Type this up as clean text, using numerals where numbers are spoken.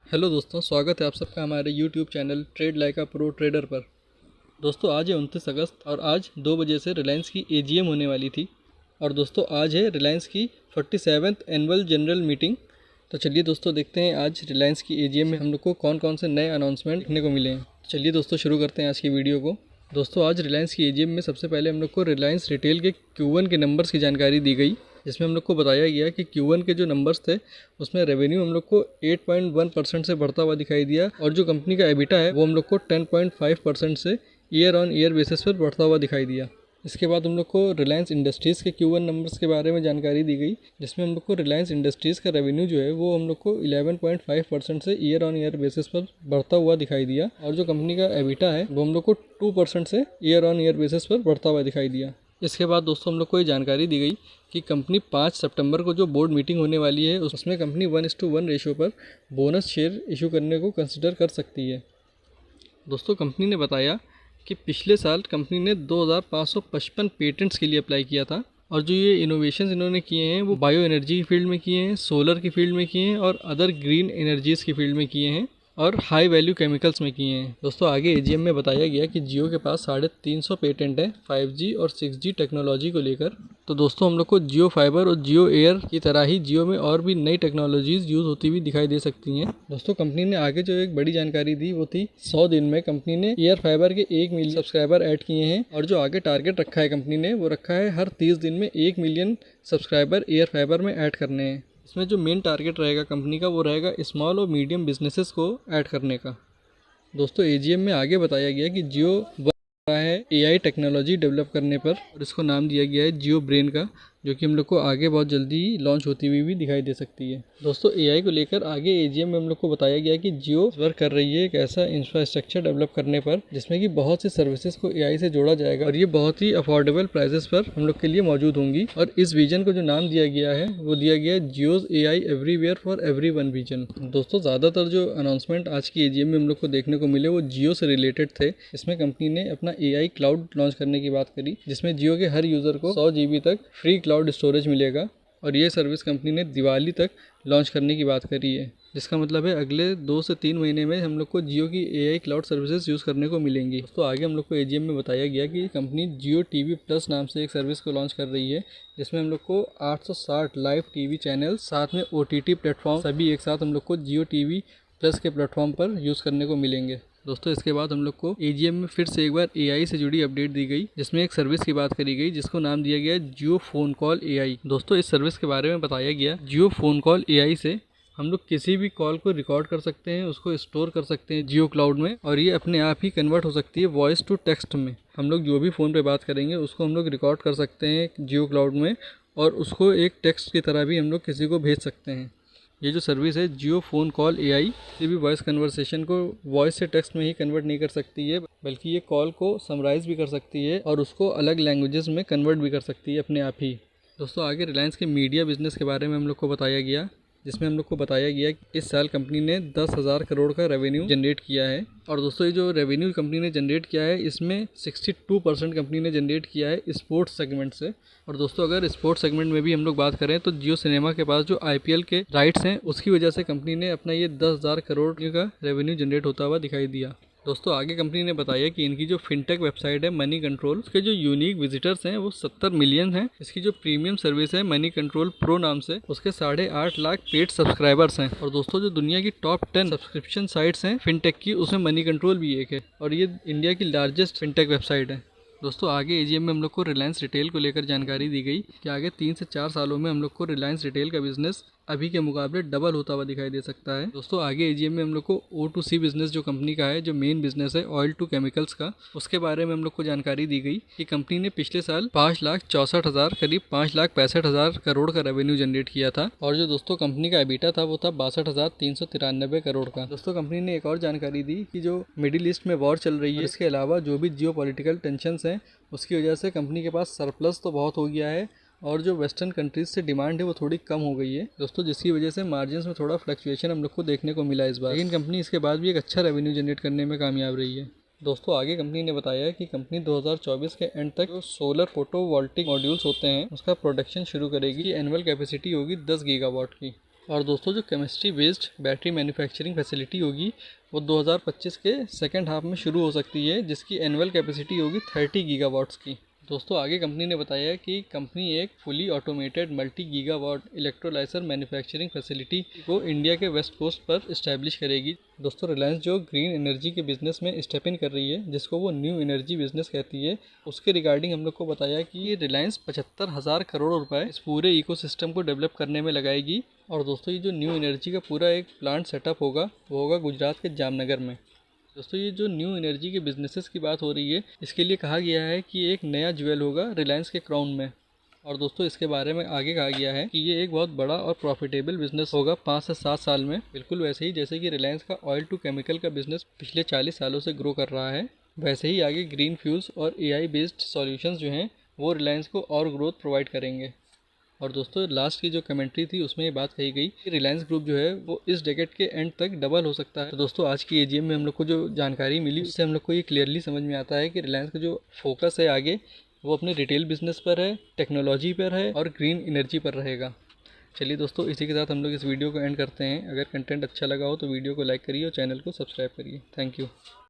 Hello दोस्तों, स्वागत है आप सबका हमारे YouTube channel trade like a pro trader पर। दोस्तों आज है 29 अगस्त और आज 2 बजे से रिलायंस की एजीएम होने वाली थी। और दोस्तों आज है रिलायंस की 47th एनुअल जनरल मीटिंग। तो चलिए दोस्तों देखते हैं आज रिलायंस की एजीएम में हम लोग को कौन कौन से नए अनाउंसमेंट देखने को मिले हैं। चलिए दोस्तों शुरू करते हैं आज की वीडियो को। दोस्तों आज रिलायंस की एजीएम में सबसे पहले हम लोग को रिलायंस रिटेल के Q1 के नंबर्स की जानकारी दी गई, जिसमें हम लोग को बताया गया कि Q1 के जो नंबर्स थे उसमें रेवेन्यू हम लोग को 8.1% से बढ़ता हुआ दिखाई दिया और जो कंपनी का एबिटा है वो हम लोग को 10.5% से ईयर ऑन ईयर बेसिस पर बढ़ता हुआ दिखाई दिया। इसके बाद हम लोग को रिलायंस इंडस्ट्रीज़ के Q1 नंबर्स के बारे में जानकारी दी गई, जिसमें हम लोग को रिलायंस इंडस्ट्रीज़ का रेवेन्यू जो है वो हम लोग को 11.5% से ईयर ऑन ईयर बेसिस पर बढ़ता हुआ दिखाई दिया और जो कंपनी का एबिटा है वो हम लोग को 2% से ईयर ऑन ईयर बेसिस पर बढ़ता हुआ दिखाई दिया। इसके बाद दोस्तों हम लोग को ये जानकारी दी गई कि कंपनी 5 सितंबर को जो बोर्ड मीटिंग होने वाली है उसमें कंपनी 1:1 रेशो पर बोनस शेयर इशू करने को कंसिडर कर सकती है। दोस्तों कंपनी ने बताया कि पिछले साल कंपनी ने 2555 पेटेंट्स के लिए अप्लाई किया था और जो ये इनोवेशंस इन्होंने किए हैं वो बायो एनर्जी की फील्ड में किए हैं, सोलर की फील्ड में किए हैं और अदर ग्रीन एनर्जीज़ की फील्ड में किए हैं और हाई वैल्यू केमिकल्स में किए हैं। दोस्तों आगे एजीएम में बताया गया कि जियो के पास 350 पेटेंट है 5G और 6G टेक्नोलॉजी को लेकर। तो दोस्तों हम लोग को जियो फाइबर और जियो एयर की तरह ही जियो में और भी नई टेक्नोलॉजीज़ यूज़ होती हुई दिखाई दे सकती हैं। दोस्तों कंपनी ने आगे जो एक बड़ी जानकारी दी वो थी 100 दिन में कंपनी ने एयर फाइबर के 1 मिलियन सब्सक्राइबर ऐड किए हैं और जो आगे टारगेट रखा है कंपनी ने वो रखा है हर 30 दिन में 1 मिलियन सब्सक्राइबर एयर फाइबर में ऐड करने हैं। इसमें जो मेन टारगेट रहेगा कंपनी का वो रहेगा स्मॉल और मीडियम बिजनेसेस को ऐड करने का। दोस्तों एजीएम में आगे बताया गया कि जियो वर्क कर रहा है एआई टेक्नोलॉजी डेवलप करने पर और इसको नाम दिया गया है जियो ब्रेन का, जो कि हम लोग को आगे बहुत जल्दी लॉन्च होती हुई भी दिखाई दे सकती है। दोस्तों एआई को लेकर आगे एजीएम में हम लोग को बताया गया कि जियो वर्क कर रही है एक ऐसा इंफ्रास्ट्रक्चर डेवलप करने पर जिसमें कि बहुत सी सर्विसेज को एआई से जोड़ा जाएगा और ये बहुत ही अफोर्डेबल प्राइसेस पर हम लोग के लिए मौजूद होंगी। और इस विजन को जो नाम दिया गया है वो दिया गया है Jio's AI everywhere for everyone vision. दोस्तों ज़्यादातर जो अनाउंसमेंट आज की एजीएम में हम लोग को देखने को मिले वो जियो से रिलेटेड थे। इसमें कंपनी ने अपना एआई क्लाउड लॉन्च करने की बात करी, जिसमें जियो के हर यूज़र को 100 GB तक फ्री क्लाउड स्टोरेज मिलेगा और ये सर्विस कंपनी ने दिवाली तक लॉन्च करने की बात करी है, जिसका मतलब है अगले 2 से 3 महीने में हम लोग को जियो की एआई क्लाउड सर्विसेज यूज़ करने को मिलेंगी। तो आगे हम लोग को एजीएम में बताया गया कि कंपनी जियो टीवी प्लस नाम से एक सर्विस को लॉन्च कर रही है, जिसमें हम लोग को 860 लाइव टीवी चैनल साथ में ओटीटी प्लेटफॉर्म सभी एक साथ हम लोग को जियो टीवी प्लस के प्लेटफॉर्म पर यूज़ करने को मिलेंगे। दोस्तों इसके बाद हम लोग को एजीएम में फिर से एक बार एआई से जुड़ी अपडेट दी गई, जिसमें एक सर्विस की बात करी गई जिसको नाम दिया गया जियो फोन कॉल एआई। दोस्तों इस सर्विस के बारे में बताया गया जियो फोन कॉल एआई से हम लोग किसी भी कॉल को रिकॉर्ड कर सकते हैं, उसको स्टोर कर सकते हैं जियो क्लाउड में और ये अपने आप ही कन्वर्ट हो सकती है वॉइस टू टेक्स्ट में। हम लोग जो भी फ़ोन पे बात करेंगे उसको हम लोग रिकॉर्ड कर सकते हैं जियो क्लाउड में और उसको एक टेक्स्ट की तरह भी हम लोग किसी को भेज सकते हैं। ये जो सर्विस है जियो फ़ोन कॉल एआई किसी भी वॉइस कन्वर्सेशन को वॉइस से टेक्स्ट में ही कन्वर्ट नहीं कर सकती है, बल्कि ये कॉल को समराइज़ भी कर सकती है और उसको अलग लैंग्वेजेस में कन्वर्ट भी कर सकती है अपने आप ही। दोस्तों आगे रिलायंस के मीडिया बिजनेस के बारे में हम लोग को बताया गया, जिसमें हम लोग को बताया गया कि इस साल कंपनी ने 10,000 करोड़ का रेवेन्यू जनरेट किया है। और दोस्तों ये जो रेवेन्यू कंपनी ने जनरेट किया है इसमें 62% कंपनी ने जनरेट किया है स्पोर्ट्स सेगमेंट से। और दोस्तों अगर स्पोर्ट्स सेगमेंट में भी हम लोग बात करें तो जियो सिनेमा के पास जो आईपीएल के राइट्स हैं उसकी वजह से कंपनी ने अपना ये 10,000 करोड़ का रेवेन्यू जनरेट होता हुआ दिखाई दिया। दोस्तों आगे कंपनी ने बताया कि इनकी जो फिनटेक वेबसाइट है मनी कंट्रोल, उसके जो यूनिक विजिटर्स हैं वो 70 मिलियन हैं। इसकी जो प्रीमियम सर्विस है मनी कंट्रोल प्रो नाम से उसके 8.5 लाख पेड सब्सक्राइबर्स हैं। और दोस्तों जो दुनिया की टॉप 10 सब्सक्रिप्शन साइट्स हैं फिनटेक की उसमें मनी कंट्रोल भी एक है और ये इंडिया की लार्जेस्ट फिनटेक वेबसाइट है। दोस्तों आगे एजीएम में हम लोग को रिलायंस रिटेल को लेकर जानकारी दी गई कि आगे 3 से 4 सालों में हम लोग को रिलायंस रिटेल का बिजनेस अभी के मुकाबले डबल होता हुआ दिखाई दे सकता है। दोस्तों आगे एजीएम में हम लोग को O2C बिजनेस जो कंपनी का है, जो मेन बिजनेस है ऑयल टू केमिकल्स का, उसके बारे में हम लोग को जानकारी दी गई कि कंपनी ने पिछले साल 5,64,000 करीब 5,65,000 करोड़ का रेवेन्यू जनरेट किया था और जो दोस्तों कंपनी का एबिटा था वो था 62,393 करोड़ का। दोस्तों कंपनी ने एक और जानकारी दी कि जो मिडिल ईस्ट में वॉर चल रही है, इसके अलावा जो भी जियो पॉलिटिकल टेंशन हैं उसकी वजह से कंपनी के पास सरप्लस तो बहुत हो गया है और जो वेस्टर्न कंट्रीज़ से डिमांड है वो थोड़ी कम हो गई है दोस्तों, जिसकी वजह से मार्जिन्स में थोड़ा फ्लक्चुएशन हम लोग को देखने को मिला इस बार। लेकिन कंपनी इसके बाद भी एक अच्छा रेवेन्यू जनरेट करने में कामयाब रही है। दोस्तों आगे कंपनी ने बताया है कि कंपनी 2024 के एंड तक जो सोलर फोटोवोल्टिक मॉड्यूल्स होते हैं उसका प्रोडक्शन शुरू करेगी। एनुअल कैपेसिटी होगी 10 गीगावाट की। और दोस्तों जो chemistry based battery manufacturing facility होगी वो 2025 के सेकेंड हाफ में शुरू हो सकती है, जिसकी एनुअल कैपेसिटी होगी 30 गीगावाट्स की। दोस्तों आगे कंपनी ने बताया कि कंपनी एक fully automated multi gigawatt electrolyser manufacturing facility को इंडिया के वेस्ट कोस्ट पर इस्टेब्लिश करेगी। दोस्तों रिलायंस जो ग्रीन एनर्जी के बिजनेस में स्टेप इन कर रही है, जिसको वो न्यू एनर्जी बिजनेस कहती है, उसके रिगार्डिंग हम लोग को बताया कि ये रिलायंस 75,000 करोड़ रुपए इस पूरे इकोसिस्टम को डेवलप करने में लगाएगी। और दोस्तों ये जो न्यू एनर्जी का पूरा एक प्लांट सेटअप होगा वो होगा गुजरात के जामनगर में। दोस्तों ये जो न्यू एनर्जी के बिजनेसेस की बात हो रही है, इसके लिए कहा गया है कि एक नया ज्वेल होगा रिलायंस के क्राउन में। और दोस्तों इसके बारे में आगे कहा गया है कि ये एक बहुत बड़ा और प्रॉफिटेबल बिजनेस होगा 5 से 7 साल में, बिल्कुल वैसे ही जैसे कि रिलायंस का ऑयल टू केमिकल का बिजनेस पिछले 40 सालों से ग्रो कर रहा है, वैसे ही आगे ग्रीन फ्यूल्स और AI बेस्ड सॉल्यूशंस जो हैं वो रिलायंस को और ग्रोथ प्रोवाइड करेंगे। और दोस्तों लास्ट की जो कमेंट्री थी उसमें ये बात कही गई कि रिलायंस ग्रुप जो है वो इस डेकेड के एंड तक डबल हो सकता है। तो दोस्तों आज की AGM में हम लोग को जो जानकारी मिली उससे हम लोग को ये क्लियरली समझ में आता है कि रिलायंस का जो फोकस है आगे वो अपने रिटेल बिजनेस पर है, टेक्नोलॉजी पर है और ग्रीन एनर्जी पर रहेगा। चलिए दोस्तों इसी के साथ हम लोग इस वीडियो को एंड करते हैं। अगर कंटेंट अच्छा लगा हो तो वीडियो को लाइक करिए और चैनल को सब्सक्राइब करिए। Thank you.